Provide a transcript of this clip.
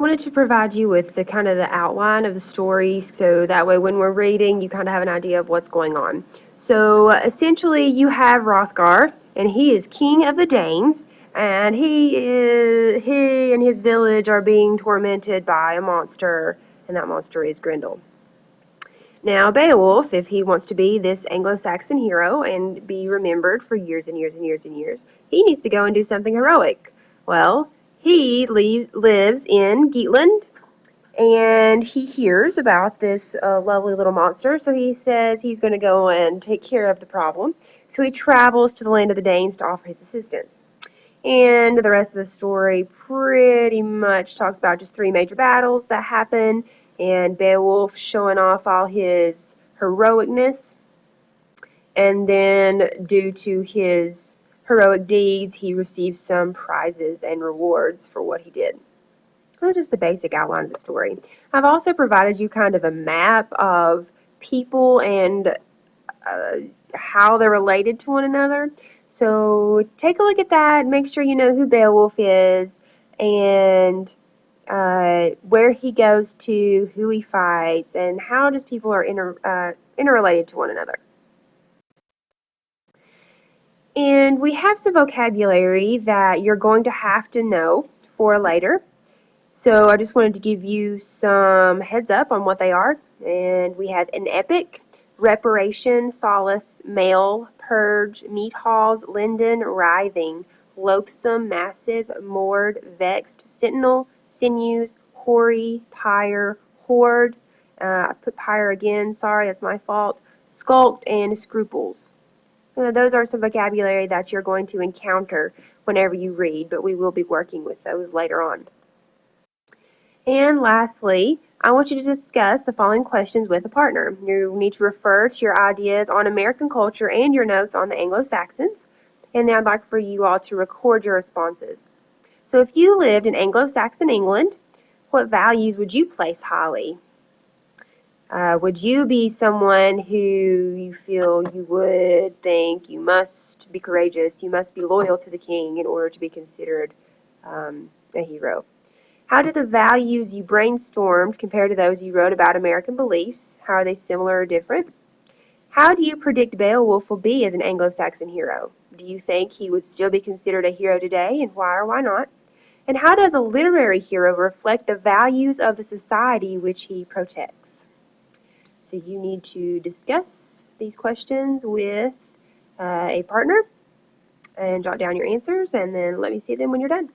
Wanted to provide you with the kind of the outline of the story, so that way when we're reading, you kind of have an idea of what's going on. So essentially, you have Hrothgar, and he is king of the Danes, and he and his village are being tormented by a monster, and that monster is Grendel. Now, Beowulf, if he wants to be this Anglo-Saxon hero and be remembered for years and years and years and years, he needs to go and do something heroic. Well, he lives in Geatland, and he hears about this lovely little monster, so he says he's going to go and take care of the problem. So he travels to the land of the Danes to offer his assistance. And the rest of the story pretty much talks about just three major battles that happen, and Beowulf showing off all his heroicness. And then, due to his heroic deeds, he receives some prizes and rewards for what he did. That's just the basic outline of the story. I've also provided you kind of a map of people and how they're related to one another. So take a look at that. Make sure you know who Beowulf is and where he goes to, who he fights, and how does people are interrelated to one another. And we have some vocabulary that you're going to have to know for later. So I just wanted to give you some heads up on what they are. And we have an epic, reparation, solace, mail, purge, meat halls, linden, writhing, loathsome, massive, moored, vexed, sentinel, sinews, hoary, pyre, hoard. I put pyre again, sorry, that's my fault. Skulked and scruples. Those are some vocabulary that you're going to encounter whenever you read, but we will be working with those later on. And lastly, I want you to discuss the following questions with a partner. You need to refer to your ideas on American culture and your notes on the Anglo-Saxons. And then I'd like for you all to record your responses. So if you lived in Anglo-Saxon England, what values would you place highly? Would you be someone who you feel you would think you must be courageous, you must be loyal to the king in order to be considered a hero? How do the values you brainstormed compare to those you wrote about American beliefs? How are they similar or different? How do you predict Beowulf will be as an Anglo-Saxon hero? Do you think he would still be considered a hero today, and why or why not? And how does a literary hero reflect the values of the society which he protects? So you need to discuss these questions with a partner and jot down your answers, and then let me see them when you're done.